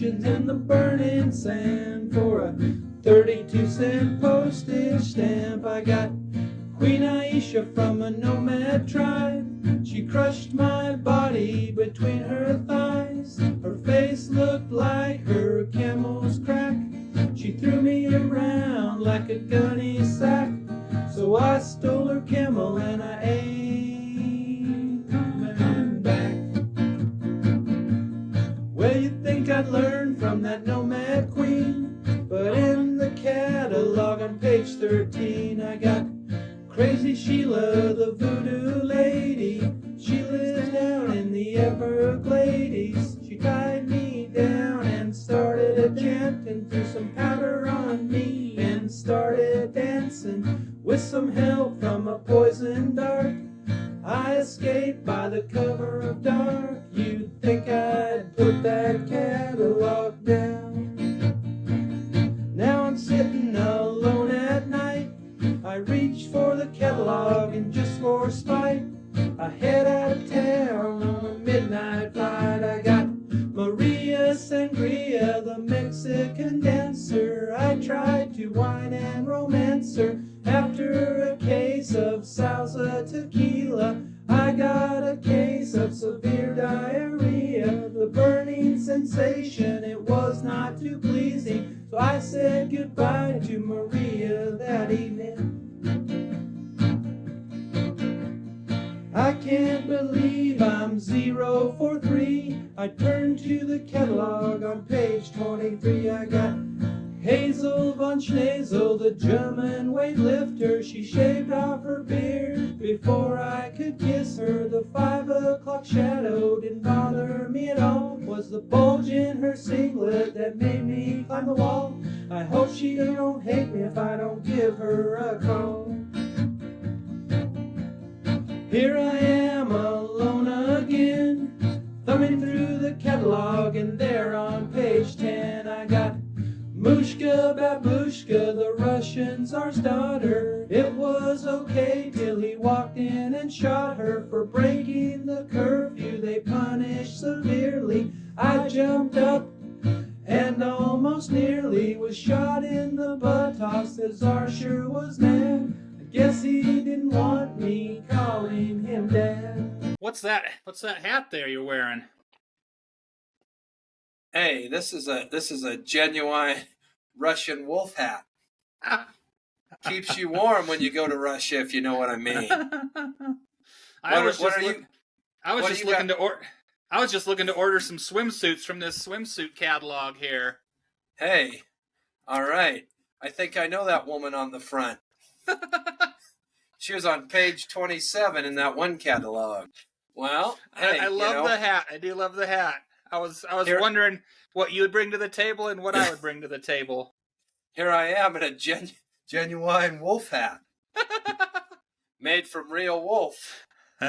oceans and the burning sand for a 32-cent postage stamp. I got Queen Aisha from a nomad tribe. She crushed my body between her thighs. Her face looked like her camel's crack. She threw me around like a gunny sack. So I stole her camel and I ain't coming back. Well, you'd think I'd learn from that nomad queen, but in the catalog on page 13 I got Crazy Sheila, the voodoo lady. She lives down in the Everglades. She tied me down and started a chanting, threw some powder on me and started dancing. With some help from a poison dart, I escaped by the cover of dark. You'd think I'd put that catalog down. Now I'm sitting alone at night. I reach for the catalog and just for spite, I head out of town on a midnight flight. I got Maria Sangria, the Mexican dancer. I tried to wine and romance her. After a case of salsa tequila, I got a case of severe diarrhea. The burning sensation, it was not too pleasing, so I said goodbye to Maria that evening. I can't believe I'm 043. I turned to the catalog on page 23. I got Hazel von Schneesel, the German weightlifter. She shaved off her beard before I could kiss her. The 5 o'clock shadow didn't bother me at all. Was the bulge in her singlet that made me climb the wall. I hope she don't hate me if I don't give her a call. Here I am alone again, thumbing through the catalog, and there on page 10 I got Mushka Babushka, the Russian Tsar's daughter. It was okay till he walked in and shot her. For breaking the curfew they punished severely. I jumped up and almost nearly was shot in the buttocks. The Tsar sure was mad. I guess he didn't want me calling him dad. What's that hat there you're wearing? Hey, this is a genuine Russian wolf hat. Keeps you warm when you go to Russia, if you know what I mean. I was just looking to order some swimsuits from this swimsuit catalog here. Hey, all right. I think I know that woman on the front. She was on page 27 in that one catalog. Well, hey, I love the hat. I do love the hat. I was wondering what you would bring to the table and what I would bring to the table. Here I am in a genuine wolf hat. Made from real wolf.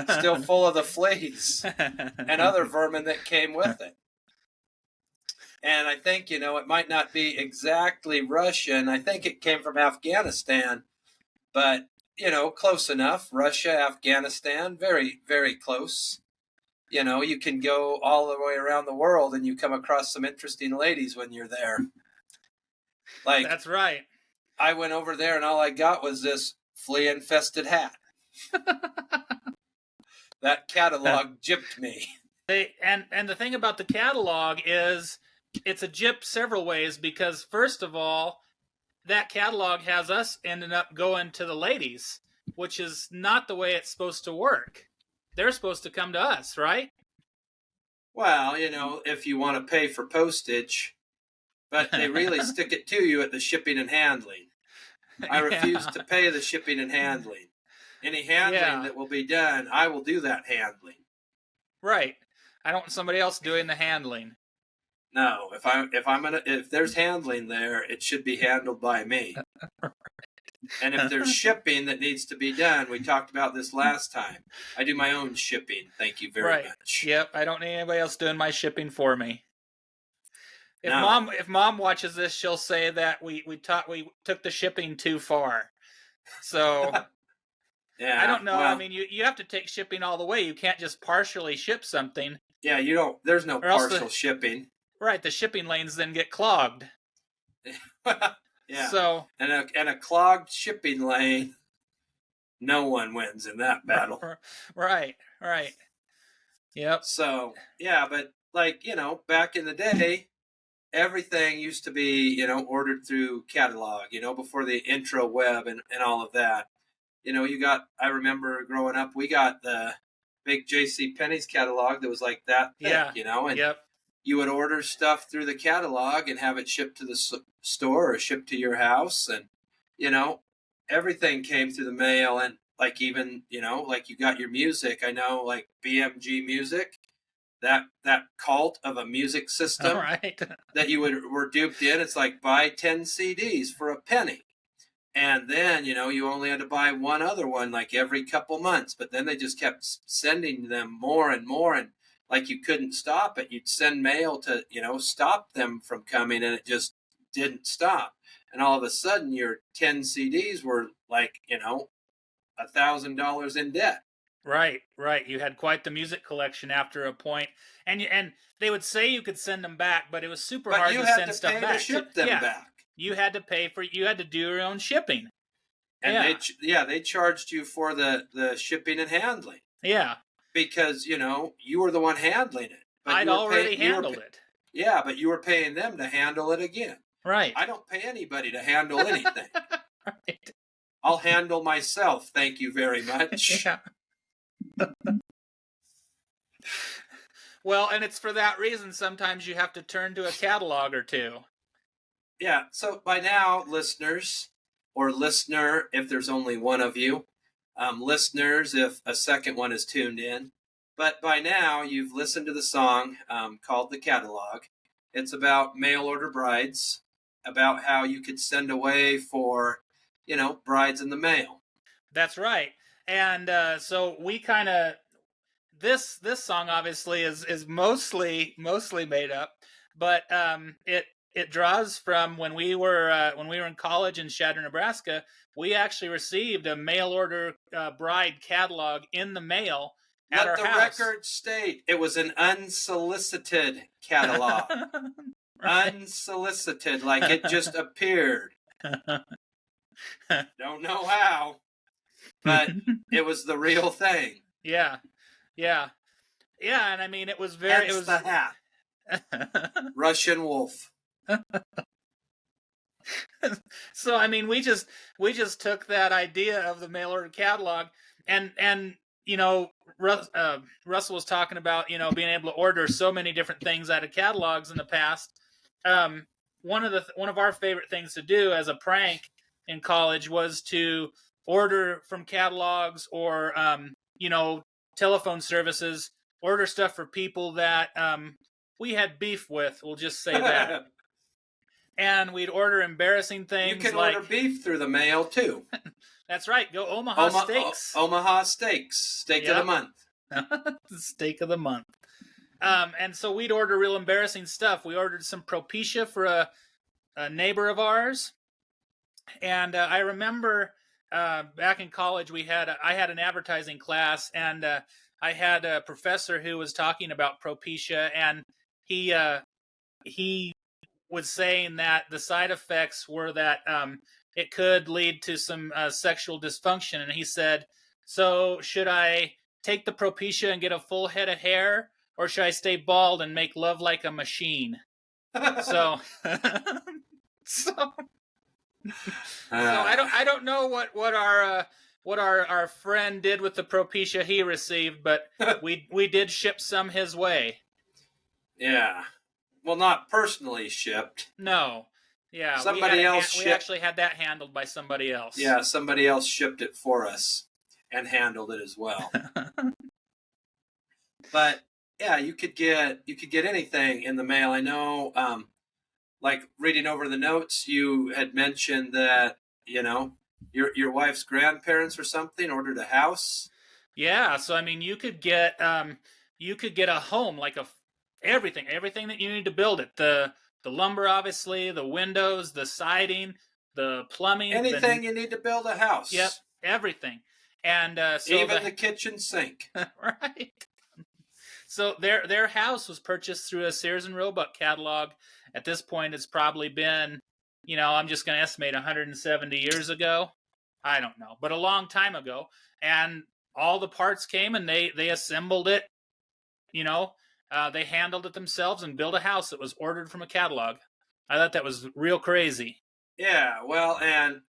Still full of the fleas and other vermin that came with it. And I think, it might not be exactly Russian. I think it came from Afghanistan. But, close enough. Russia, Afghanistan, very, very close. You can go all the way around the world and you come across some interesting ladies when you're there. Like, that's right. I went over there and all I got was this flea-infested hat. That catalog gypped me. And the thing about the catalog is it's a gyp several ways, because first of all, that catalog has us ending up going to the ladies, which is not the way it's supposed to work. They're supposed to come to us, right? Well, if you want to pay for postage, but they really stick it to you at the shipping and handling. I refuse to pay the shipping and handling. Any handling that will be done, I will do that handling. Right. I don't want somebody else doing the handling. No, if there's handling there, it should be handled by me. And if there's shipping that needs to be done, we talked about this last time. I do my own shipping. Thank you very much. Yep, I don't need anybody else doing my shipping for me. If mom watches this, she'll say that we took the shipping too far. So yeah, I don't know. Well, I mean, you have to take shipping all the way. You can't just partially ship something. Yeah, you don't. There's no partial shipping. Right, the shipping lanes then get clogged. Yeah. So And a clogged shipping lane, no one wins in that battle. right. Yep. So, yeah, but like, back in the day, everything used to be, ordered through catalog, before the intro web and all of that. I remember growing up, we got the big J.C. Penney's catalog that was like that thick, Yeah. and Yep. you would order stuff through the catalog and have it shipped to the store or shipped to your house. And, you know, everything came through the mail. And like, even, like you got your music, I know, like BMG Music, that cult of a music system Right. that you were duped in. It's like buy 10 CDs for a penny. And then, you only had to buy one other one like every couple months. But then they just kept sending them more and more. And like you couldn't stop it. You'd send mail to, stop them from coming, and it just didn't stop. And all of a sudden, your 10 CDs were like, $1,000 in debt. Right. You had quite the music collection after a point, and they would say you could send them back, but it was super hard to send stuff back. You had to pay to ship them back. You had to pay for. You had to do your own shipping. And they charged you for the shipping and handling. Yeah. Because, you were the one handling it. But I'd already handled it. Yeah, but you were paying them to handle it again. Right. I don't pay anybody to handle anything. Right. I'll handle myself, thank you very much. Yeah. Well, and it's for that reason sometimes you have to turn to a catalog or two. Yeah, so by now, listeners, or listener, if there's only one of you, listeners, if a second one is tuned in. But by now, you've listened to the song called The Catalog. It's about mail order brides, about how you could send away for, brides in the mail. That's right. And so we kind of this song obviously is mostly made up, but it draws from when we were in college in Shatter, Nebraska. We actually received a mail order bride catalog in the mail at our house. Let the record state it was an unsolicited catalog. Right. Unsolicited, like it just appeared. Don't know how, but it was the real thing. Yeah. And I mean, it was very. Hence it was the hat. Russian wolf. So I mean, we just took that idea of the mail order catalog, and Russell was talking about being able to order so many different things out of catalogs in the past. One of our favorite things to do as a prank in college was to order from catalogs or telephone services, order stuff for people that we had beef with. We'll just say that. And we'd order embarrassing things. You can order beef through the mail too. That's right. Go Omaha Steaks. Omaha Steaks. Steak of the month. Steak of the month. And so we'd order real embarrassing stuff. We ordered some Propecia for a neighbor of ours. And I remember back in college, I had an advertising class, and I had a professor who was talking about Propecia, and he was saying that the side effects were that it could lead to some sexual dysfunction. And he said, so should I take the Propecia and get a full head of hair, or should I stay bald and make love like a machine? So I don't know what our friend did with the Propecia he received, but we did ship some his way. Yeah. Well, not personally shipped. No. Yeah. Somebody else we actually had that handled by somebody else. Yeah, somebody else shipped it for us and handled it as well. But yeah, you could get anything in the mail. I know, like reading over the notes, you had mentioned that your wife's grandparents or something ordered a house. Yeah, so I mean, you could get a home, like everything that you need to build it. The lumber, obviously, the windows, the siding, the plumbing, anything you need to build a house. Yep, everything, and so even the kitchen sink. Right. So their house was purchased through a Sears and Roebuck catalog. At this point, it's probably been, I'm just going to estimate 170 years ago. I don't know, but a long time ago. And all the parts came and they assembled it. You know, they handled it themselves and built a house that was ordered from a catalog. I thought that was real crazy. Yeah, well, and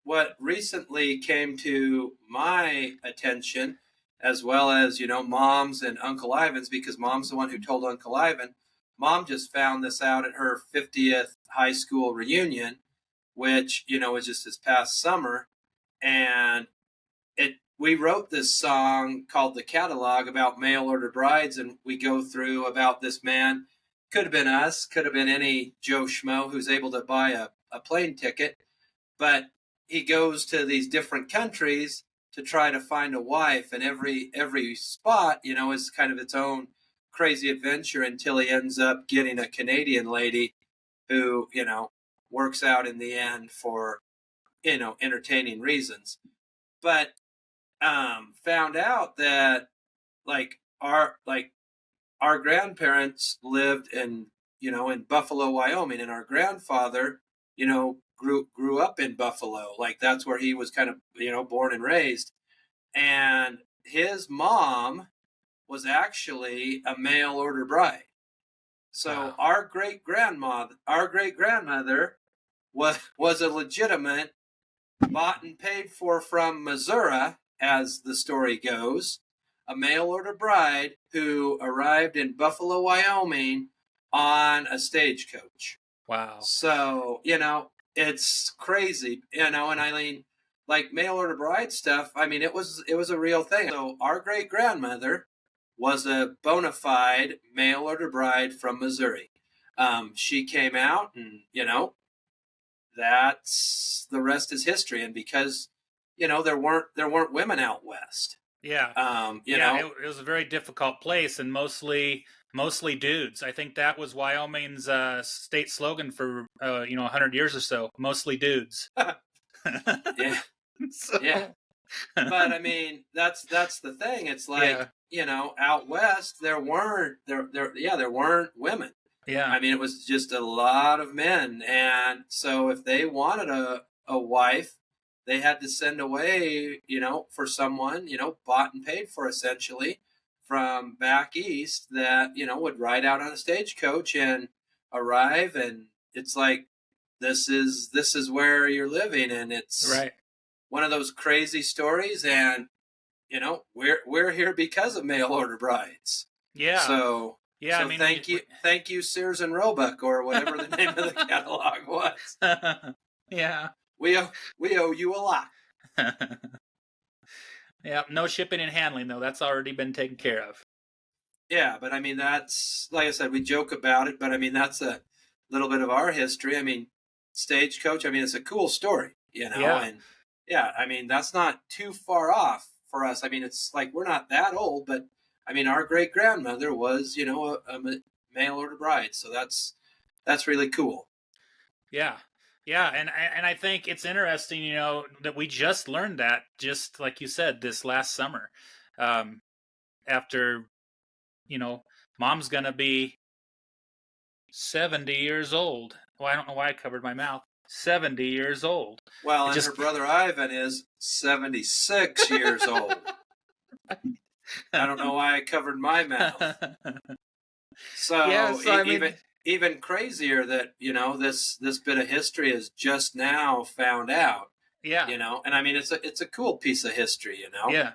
what recently came to my attention, as well as, Mom's and Uncle Ivan's, because Mom's the one who told Uncle Ivan. Mom just found this out at her 50th high school reunion, which, was just this past summer. And we wrote this song called The Catalog about mail order brides, and we go through about this man. Could have been us, could have been any Joe Schmo who's able to buy a plane ticket, but he goes to these different countries to try to find a wife, and every spot, is kind of its own crazy adventure until he ends up getting a Canadian lady who, works out in the end for, entertaining reasons. But found out that like our grandparents lived in Buffalo, Wyoming, and our grandfather, grew up in Buffalo. Like that's where he was kind of, born and raised. And his mom was actually a mail order bride. So Wow. our great grandmother was a legitimate bought and paid for from Missouri, as the story goes, a mail order bride who arrived in Buffalo, Wyoming on a stagecoach. Wow. So, it's crazy, and I mean, like mail order bride stuff, I mean, it was a real thing. So our great grandmother was a bona fide mail order bride from Missouri. She came out, and that's the rest is history. And because there weren't women out west. Yeah. It was a very difficult place, and mostly dudes. I think that was Wyoming's state slogan for 100 years or so. Mostly dudes. Yeah, So, yeah. But I mean, that's the thing. It's like, out west there weren't women. yeah, I mean, it was just a lot of men. And so if they wanted a wife, they had to send away, for someone, bought and paid for essentially from back east that, would ride out on a stagecoach and arrive. And it's like, this is where you're living. And it's right. one of those crazy stories. And, we're here because of mail order brides. Yeah, So yeah. I so mean, thank you, Sears and Roebuck, or whatever the name of the catalog was. yeah, We owe you a lot. yeah. No shipping and handling though. That's already been taken care of. Yeah, but I mean that's like I said, we joke about it, but I mean that's a little bit of our history. I mean, Stagecoach. I mean, it's a cool story, Yeah, and yeah, I mean that's not too far off for us. I mean, it's like we're not that old, but I mean our great grandmother was, a mail order bride, so that's really cool. yeah, yeah. And I think it's interesting, that we just learned that, just like you said, this last summer, um, after mom's gonna be 70 years old. Well, I don't know why I covered my mouth. 70 years old. Well, It and just her brother Ivan is 76 years old. I don't know why I covered my mouth. Yeah, So so I mean, even crazier that this bit of history is just now found out. yeah, And I mean it's a cool piece of history. yeah,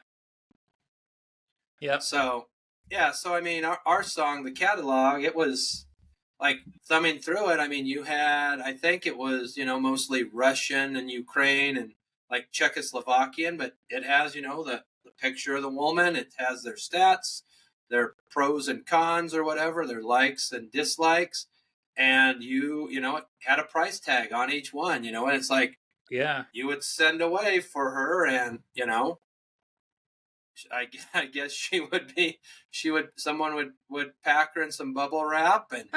yep, So yeah, so I mean our song, the catalog, it was like thumbing through it. I mean you had, I think it was mostly Russian and Ukraine and like Czechoslovakian, but it has the picture of the woman. It has their stats, their pros and cons or whatever, their likes and dislikes, and it had a price tag on each one. And it's like yeah. you would send away for her, and I guess someone would pack her in some bubble wrap and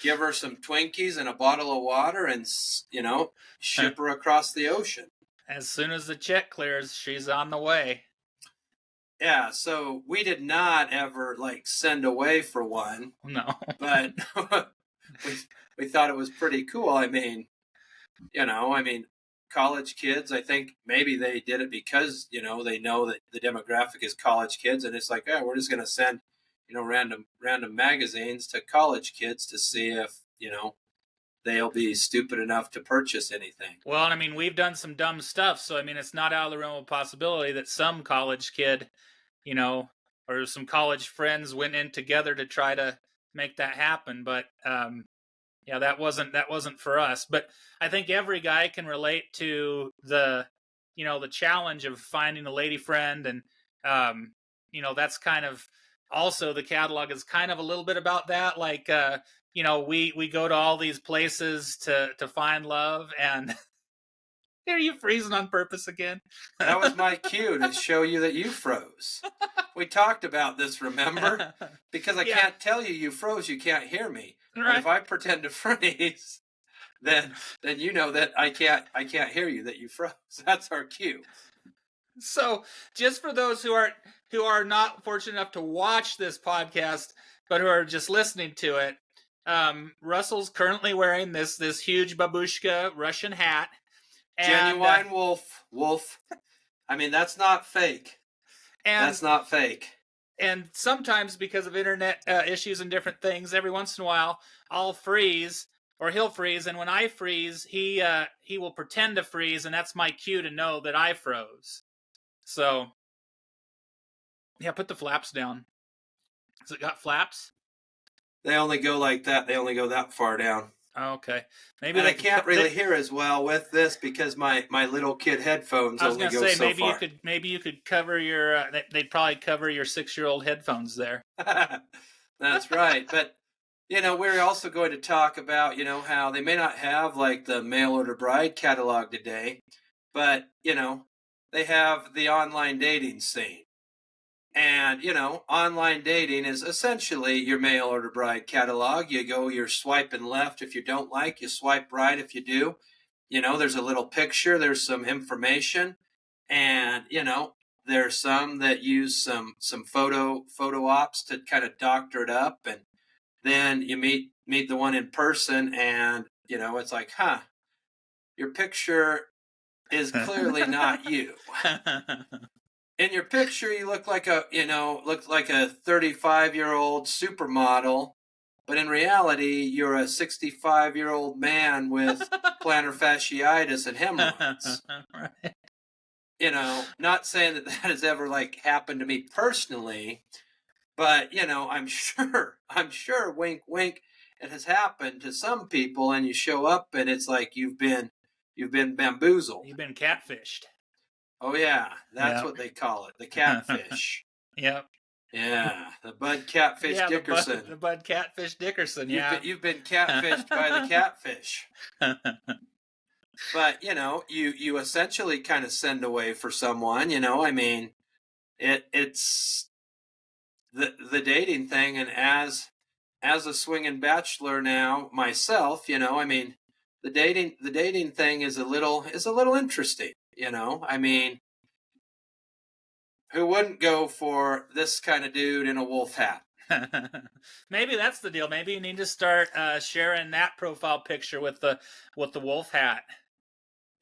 give her some Twinkies and a bottle of water and ship her across the ocean. As soon as the check clears, she's on the way. Yeah, so we did not ever like send away for one, No. but we we thought it was pretty cool. I mean, college kids, I think maybe they did it because, they know that the demographic is college kids, and it's like, oh, we're just going to send, random magazines to college kids to see if, they'll be stupid enough to purchase anything. Well, I mean, we've done some dumb stuff, so I mean, it's not out of the realm of possibility that some college kid, you know, or some college friends went in together to try to make that happen. But yeah, that wasn't for us. But I think every guy can relate to the challenge of finding a lady friend, and that's kind of also the catalog is kind of a little bit about that. Like, we go to all these places to find love, and are you freezing on purpose again? That was my cue to show you that you froze. We talked about this, remember? Because I Yeah. can't tell you froze, you can't hear me. But Right. if I pretend to freeze, then you know that I can't hear you, that you froze. That's our cue. So, just for those who are not fortunate enough to watch this podcast, but who are just listening to it, Russell's currently wearing this huge babushka Russian hat. And, Genuine wolf. I mean, that's not fake. That's not fake. And sometimes, because of internet issues and different things, every once in a while I'll freeze or he'll freeze, and when I freeze, he will pretend to freeze, and that's my cue to know that I froze. So, yeah, put the flaps down. Has it got flaps? They only go like that. They only go that far down. Oh, okay. Maybe and I can't really hear as well with this because my little kid headphones only go so far. Maybe you could cover your. They'd probably cover your 6-year-old headphones there. That's right. But we're also going to talk about how they may not have like the mail order bride catalog today, but they have the online dating scene. And, online dating is essentially your mail order bride catalog. You're swiping left if you don't like, you swipe right if you do. There's a little picture, there's some information, and, there's some that use some photo ops to kind of doctor it up. And then you meet the one in person, and, it's like, your picture is clearly not you. In your picture, you look like a 35-year-old supermodel, but in reality, you're a 65-year-old man with plantar fasciitis and hemorrhoids. Right. Not saying that has ever like happened to me personally, but I'm sure, wink, wink, it has happened to some people, and you show up, and it's like you've been bamboozled. You've been catfished. Oh, yeah. That's what they call it. The catfish. Yep. Yeah. The Bud Catfish Dickerson. The Bud Catfish Dickerson, yeah. You've been catfished by the catfish. But, you essentially kind of send away for someone, I mean, it's the dating thing. And as a swinging bachelor now myself, I mean, the dating thing is a little interesting. I mean, who wouldn't go for this kind of dude in a wolf hat? Maybe that's the deal. Maybe you need to start sharing that profile picture with the wolf hat.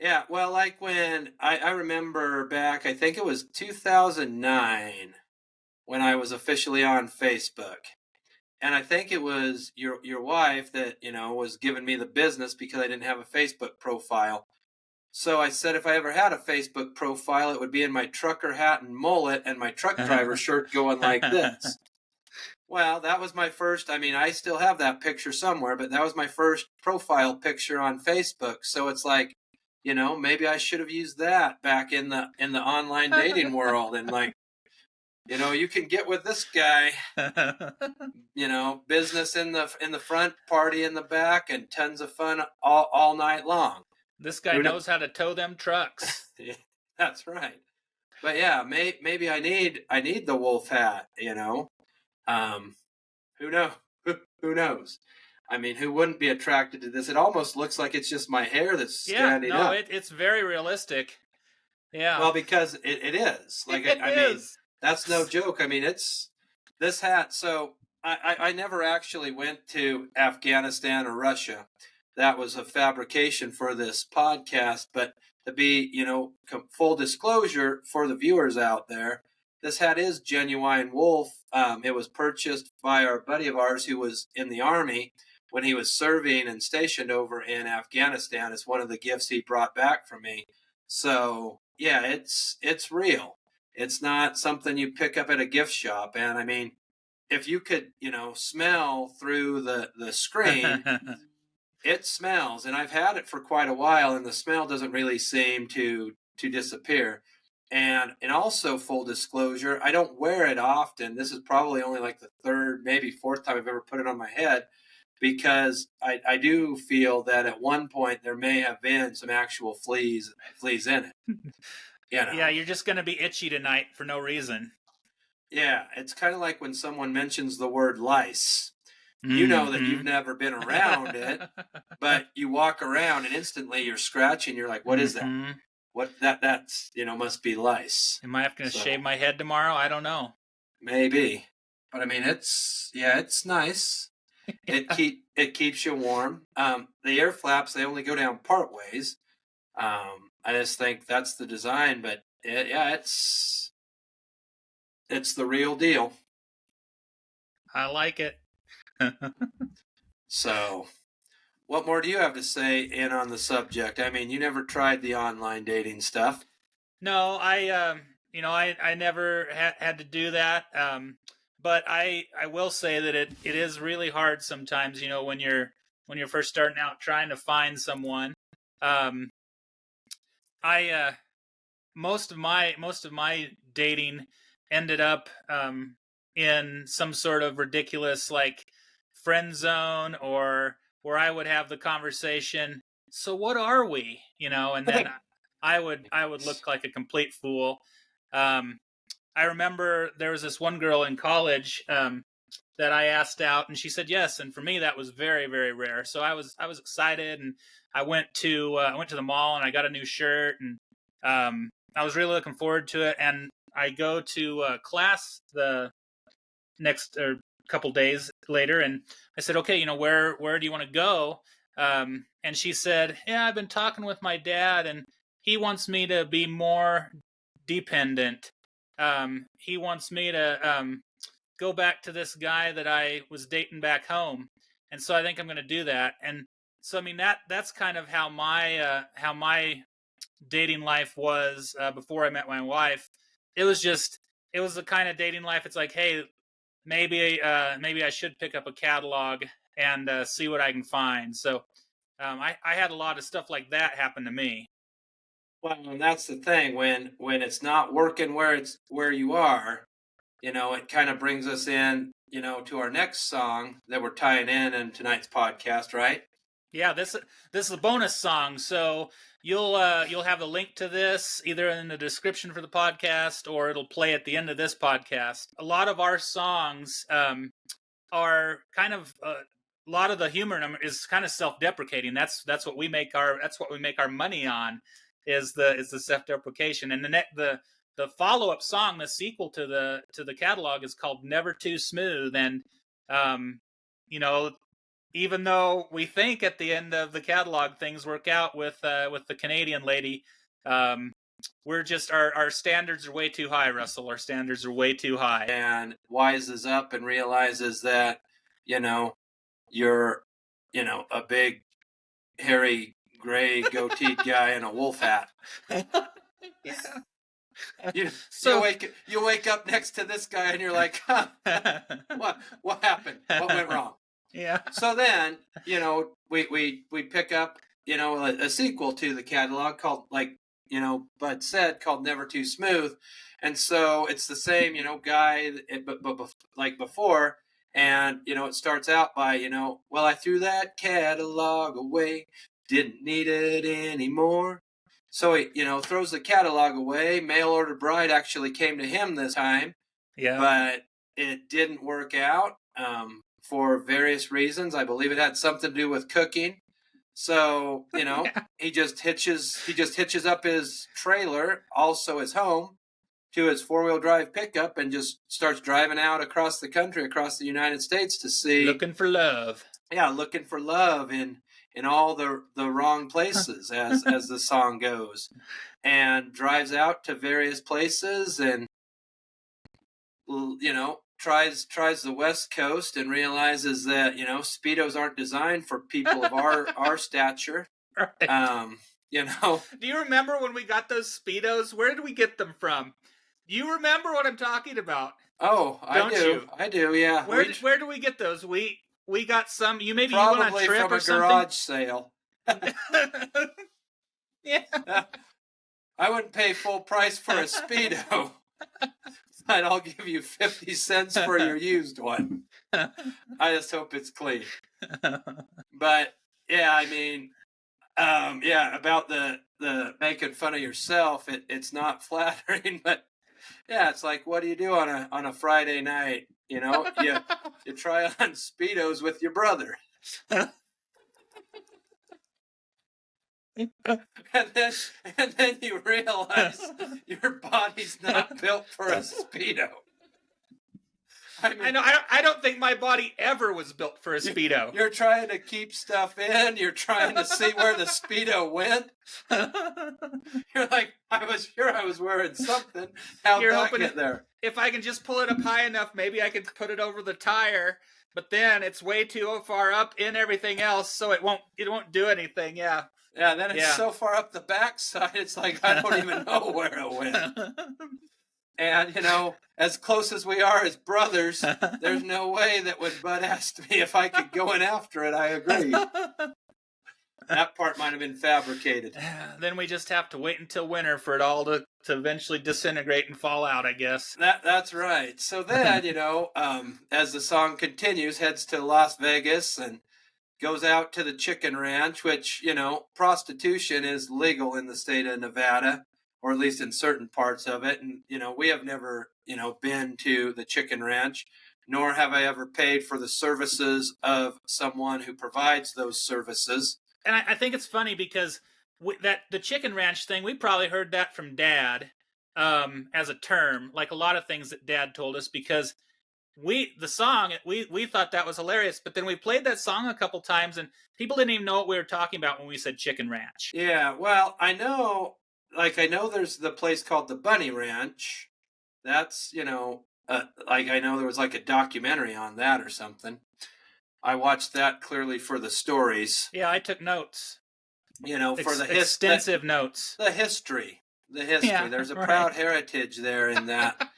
Yeah, well, like when I remember back, I think it was 2009 when I was officially on Facebook. And I think it was your wife that, was giving me the business because I didn't have a Facebook profile. So I said if I ever had a Facebook profile, it would be in my trucker hat and mullet and my truck driver shirt going like this. Well, that was my first. I mean, I still have that picture somewhere, but that was my first profile picture on Facebook. So it's like, maybe I should have used that back in the online dating world, and like, you can get with this guy, business in the front, party in the back, and tons of fun all night long. This guy knows how to tow them trucks. That's right. But yeah, maybe I need the wolf hat, Who knows? Who knows? I mean, who wouldn't be attracted to this? It almost looks like it's just my hair that's standing up. It's very realistic. Yeah. Well, because it is. Like, I mean, That's no joke. I mean, it's this hat. So I never actually went to Afghanistan or Russia. That was a fabrication for this podcast. But to be, full disclosure for the viewers out there, this hat is genuine wolf. It was purchased by our buddy of ours who was in the army when he was serving and stationed over in Afghanistan. It's one of the gifts he brought back from me. So yeah, it's real. It's not something you pick up at a gift shop. And I mean, if you could, smell through the screen, it smells. And I've had it for quite a while, and the smell doesn't really seem to disappear. And also, full disclosure, I don't wear it often. This is probably only like the third, maybe fourth time I've ever put it on my head, because I do feel that at one point there may have been some actual fleas in it. Yeah, you're just going to be itchy tonight for no reason. Yeah, it's kind of like when someone mentions the word lice. You know that you've never been around it, but you walk around and instantly you're scratching. You're like, what is that? What that's, must be lice. Am I having to shave my head tomorrow? I don't know. Maybe. But I mean, it's nice. It keeps you warm. The air flaps, they only go down part ways. I just think that's the design, but it's the real deal. I like it. So, what more do you have to say in on the subject? I mean, you never tried the online dating stuff. No, I never had to do that. But I will say that it is really hard sometimes, when you're first starting out trying to find someone. Most of my dating ended up in some sort of ridiculous like friend zone, or where I would have the conversation, so what are we, and then I would look like a complete fool. I remember there was this one girl in college that I asked out, and she said yes, and for me that was very, very rare. So I was excited, and I went to the mall and I got a new shirt, and I was really looking forward to it. And I go to class the next couple days later, and I said, okay, where do you want to go? And she said, yeah, I've been talking with my dad, and he wants me to be more dependent. He wants me to go back to this guy that I was dating back home, and so I think I'm going to do that. And so I mean that's kind of how my dating life was before I met my wife. It was the kind of dating life. It's like, hey, maybe I should pick up a catalog and see what I can find. So I had a lot of stuff like that happen to me. Well, and that's the thing, when it's not working where you are, it kind of brings us in, to our next song that we're tying in tonight's podcast, right? Yeah, this is a bonus song, so you'll have the link to this either in the description for the podcast, or it'll play at the end of this podcast. A lot of our songs are kind of a lot of the humor in them is kind of self-deprecating. That's what we make our money on, is the self-deprecation. And the follow-up song, the sequel to the catalog, is called Never Too Smooth. And even though we think at the end of the catalog things work out with the Canadian lady, we're just our standards are way too high, Russell. Our standards are way too high. And wises up and realizes that, you're, a big, hairy, gray, goateed guy in a wolf hat. Yeah. You wake up next to this guy and you're like, huh, what happened? What went wrong? Yeah. So then, we pick up, a sequel to the catalog called, like, Bud said, called Never Too Smooth. And so it's the same, guy, but like before. And, it starts out by, well, I threw that catalog away, didn't need it anymore. So he, throws the catalog away. Mail order bride actually came to him this time. Yeah. But it didn't work out for various reasons. I believe it had something to do with cooking. So, he just hitches up his trailer, also his home, to his 4-wheel drive pickup and just starts driving out across the country, across the United States to see. Looking for love. Yeah, looking for love in all the wrong places, as the song goes, and drives out to various places and, tries the West Coast and realizes that, Speedos aren't designed for people of our stature. Right. Do you remember when we got those Speedos? Where did we get them from? Do you remember what I'm talking about? Oh, I do. I do, yeah. Where do we get those? We got some. You went on a trip from or a something? garage sale. Yeah. I wouldn't pay full price for a Speedo. But I'll give you 50 cents for your used one. I just hope it's clean. But yeah, I mean, about the making fun of yourself, it's not flattering, but yeah, it's like, what do you do on a Friday night? You try on Speedos with your brother. and then you realize your body's not built for a Speedo. I know. I don't think my body ever was built for a Speedo. You're trying to keep stuff in. You're trying to see where the Speedo went. You're like, I was sure I was wearing something. How'd that get there? If I can just pull it up high enough, maybe I could put it over the tire. But then it's way too far up in everything else, so it won't do anything. Yeah. Yeah. Then it's so far up the backside, it's like I don't even know where it went. And, as close as we are as brothers, there's no way that when Bud asked me if I could go in after it, I agreed. That part might have been fabricated. Then we just have to wait until winter for it all to eventually disintegrate and fall out, I guess. That's right. So then, as the song continues, heads to Las Vegas and goes out to the chicken ranch, which, prostitution is legal in the state of Nevada, or at least in certain parts of it. And, we have never, been to the chicken ranch, nor have I ever paid for the services of someone who provides those services. And I think it's funny because the chicken ranch thing, we probably heard that from Dad as a term, like a lot of things that Dad told us, because we thought that was hilarious, but then we played that song a couple times and people didn't even know what we were talking about when we said chicken ranch. Yeah, well, I know there's the place called the Bunny Ranch. That's, I know there was like a documentary on that or something. I watched that clearly for the stories. Yeah, I took notes. For the extensive notes. The history. Yeah, there's a proud heritage there in that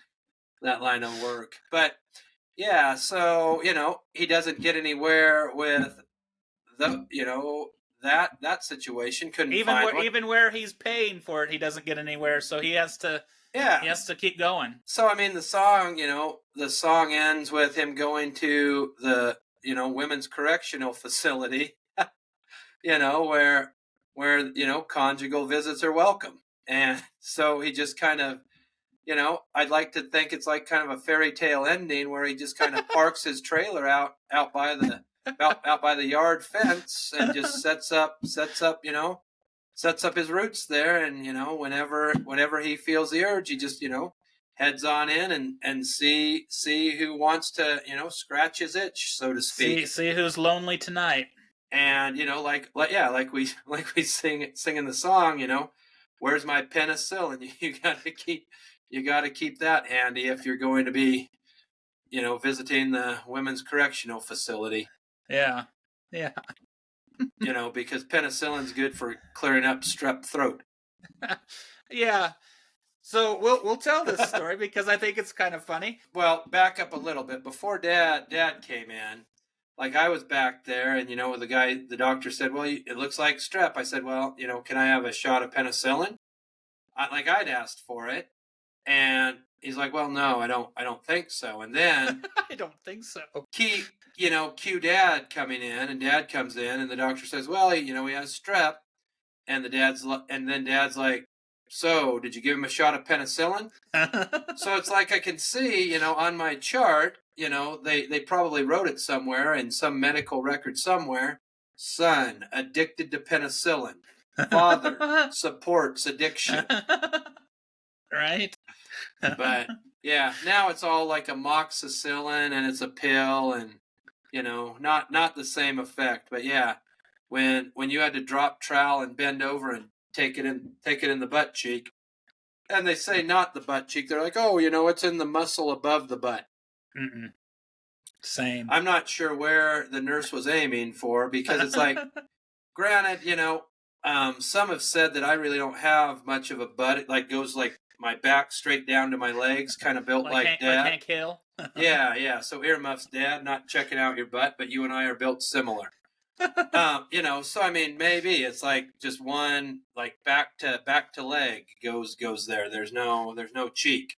line of work. But yeah, so he doesn't get anywhere with that situation. Couldn't find one. Even where he's paying for it, he doesn't get anywhere. So he has to. Yeah, he has to keep going. So I mean, the song ends with him going to the women's correctional facility. Where conjugal visits are welcome. And so he just kind of, I'd like to think it's like kind of a fairy tale ending where he just kind of parks his trailer out by the yard fence and just sets up his roots there. And, whenever he feels the urge, he just, heads on in and see who wants to, scratch his itch, so to speak. See who's lonely tonight. And like we sing in the song, where's my penicillin? You gotta keep that handy if you're going to be, visiting the women's correctional facility. Yeah. Because penicillin's good for clearing up strep throat. Yeah. So we'll tell this story because I think it's kind of funny. Well, back up a little bit. Before Dad came in, like I was back there and, the doctor said, well, it looks like strep. I said, well, can I have a shot of penicillin? I'd asked for it. And he's like, well, no, I don't think so. And then I don't think so. Cue Dad coming in, and Dad comes in and the doctor says, well, he has strep. And then Dad's like, so did you give him a shot of penicillin? So it's like I can see, on my chart, they probably wrote it somewhere in some medical record somewhere. Son, addicted to penicillin. Father, supports addiction. Right? But yeah, now it's all like amoxicillin and it's a pill, and not the same effect. But yeah, when you had to drop trowel and bend over and take it in the butt cheek, and they say not the butt cheek, they're like, oh, it's in the muscle above the butt. Mm-mm. Same. I'm not sure where the nurse was aiming for, because it's like, granted, some have said that I really don't have much of a butt. It like goes like my back straight down to my legs, kind of built like Dad. Like Hank Hill. Yeah. So earmuffs, Dad. Not checking out your butt, but you and I are built similar. So I mean, maybe it's like just one, like back to leg goes there. There's no cheek.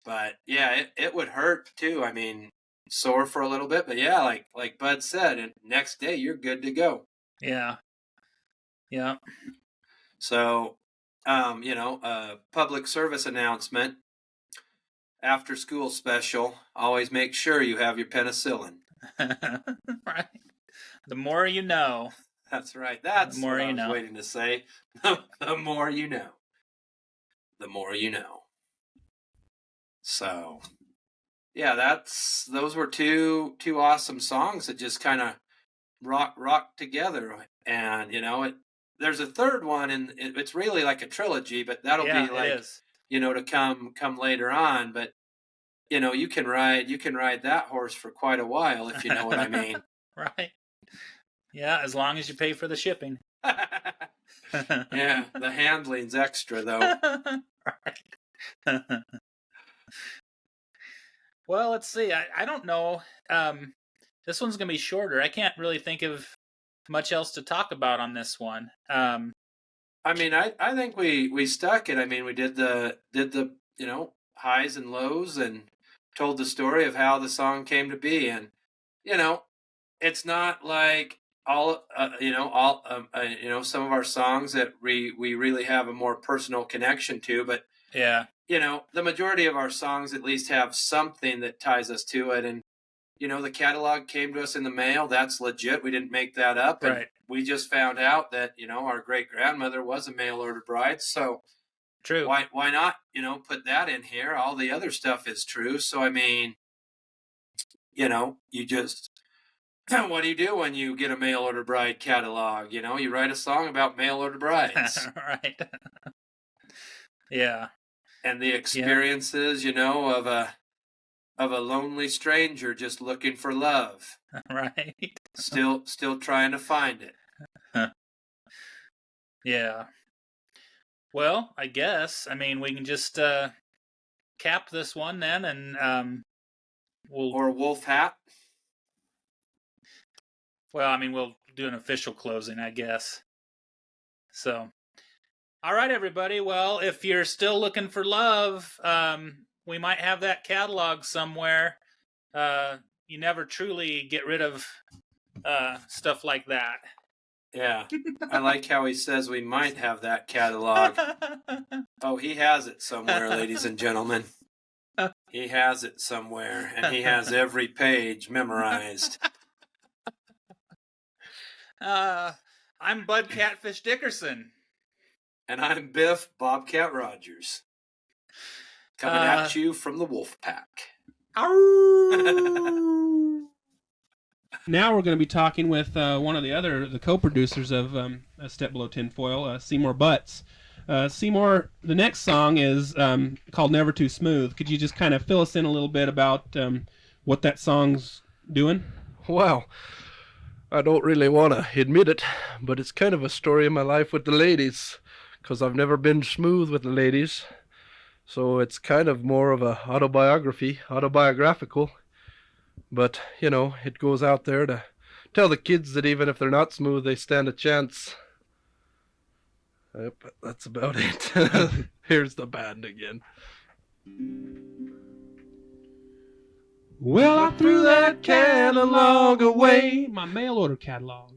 But yeah, it would hurt too. I mean, sore for a little bit, but yeah, like Bud said, and next day you're good to go. Yeah. Yeah. So, public service announcement, after school special, always make sure you have your penicillin. Right. The more you know. That's right. That's what I was waiting to say. The more you know. The more you know. So, yeah, those were two awesome songs that just kind of rock together. And, there's a third one, and it's really like a trilogy, but that'll be like, to come later on. But, you can ride that horse for quite a while, if you know what I mean. Right. Yeah, as long as you pay for the shipping. Yeah, the handling's extra, though. Right. Well, let's see. I don't know. This one's going to be shorter. I can't really think of much else to talk about on this one. I mean, I think we stuck it. I mean, we did the highs and lows, and told the story of how the song came to be. And it's not like all some of our songs that we really have a more personal connection to, but yeah, the majority of our songs at least have something that ties us to it. And the catalog came to us in the mail. That's legit. We didn't make that up. And right. We just found out that our great grandmother was a mail order bride. So true. Why not put that in here? All the other stuff is true. So I mean, you just what do you do when you get a mail order bride catalog? You write a song about mail order brides. Right. Yeah. And the experiences, of a lonely stranger just looking for love. Right. Still trying to find it. Yeah. Well, I guess. I mean, we can just cap this one then, and or wolf hat. Well, I mean, we'll do an official closing, I guess. So, all right, everybody. Well, if you're still looking for love, we might have that catalog somewhere. You never truly get rid of stuff like that. Yeah. I like how he says we might have that catalog. Oh, he has it somewhere, ladies and gentlemen. He has it somewhere, and he has every page memorized. I'm Bud Catfish Dickerson. And I'm Biff Bobcat Rogers. Coming at you from the Wolf Pack. Now we're going to be talking with one of the co-producers of A Step Below Tinfoil, Seymour Butts. Seymour, the next song is called Never Too Smooth. Could you just kind of fill us in a little bit about what that song's doing? Well, I don't really want to admit it, but it's kind of a story of my life with the ladies, because I've never been smooth with the ladies. So it's kind of more of a autobiographical. But, it goes out there to tell the kids that even if they're not smooth, they stand a chance. Yep, that's about it. Here's the band again. Well, I threw that catalog away, my mail order catalog.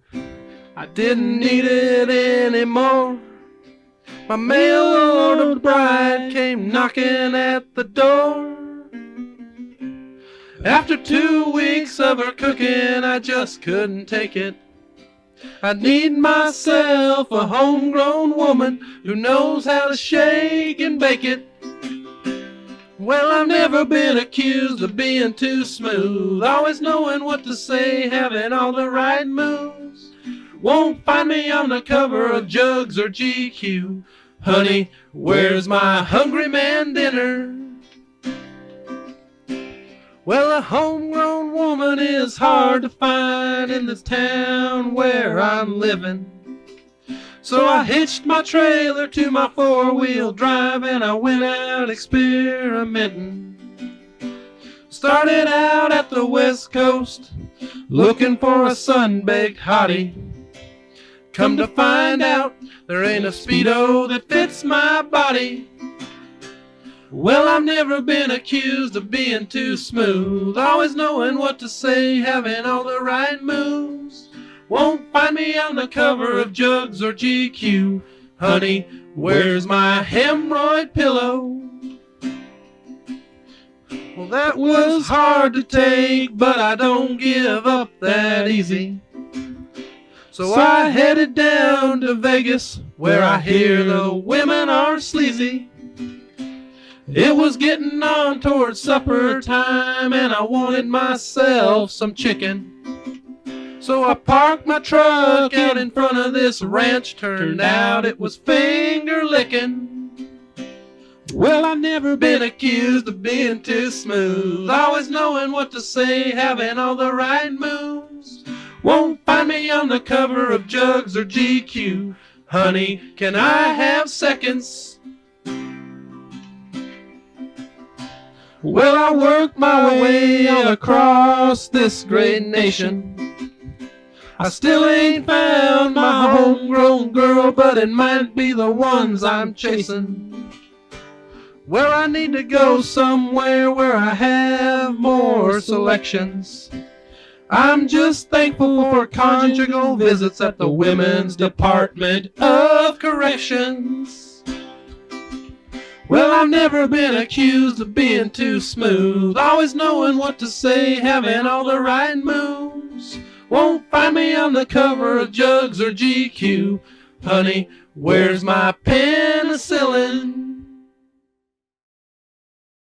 I didn't need it anymore. My mail order bride came knocking at the door. After 2 weeks of her cooking, I just couldn't take it. I need myself a homegrown woman who knows how to shake and bake it. Well, I've never been accused of being too smooth, always knowing what to say, having all the right moves. Won't find me on the cover of Jugs or GQ. Honey, where's my hungry man dinner? Well, a homegrown woman is hard to find in this town where I'm living. So I hitched my trailer to my four-wheel drive and I went out experimenting. Started out at the West Coast looking for a sun-baked hottie. Come to find out there ain't a Speedo that fits my body. Well, I've never been accused of being too smooth, always knowing what to say, having all the right moves. Won't find me on the cover of Jugs or GQ. Honey, where's my hemorrhoid pillow? Well, that was hard to take, but I don't give up that easy. So I headed down to Vegas, where I hear the women are sleazy. It was getting on towards supper time, and I wanted myself some chicken. So I parked my truck out in front of this ranch. Turned out it was finger licking. Well, I've never been accused of being too smooth, always knowing what to say, having all the right moves. Won't find me on the cover of Jugs or GQ. Honey, can I have seconds? Well, I worked my way all across this great nation. I still ain't found my homegrown girl, but it might be the ones I'm chasing. Well, I need to go somewhere where I have more selections. I'm just thankful for conjugal visits at the Women's Department of Corrections. Well, I've never been accused of being too smooth, always knowing what to say, having all the right moves. Won't find me on the cover of Jugs or GQ. Honey, where's my penicillin?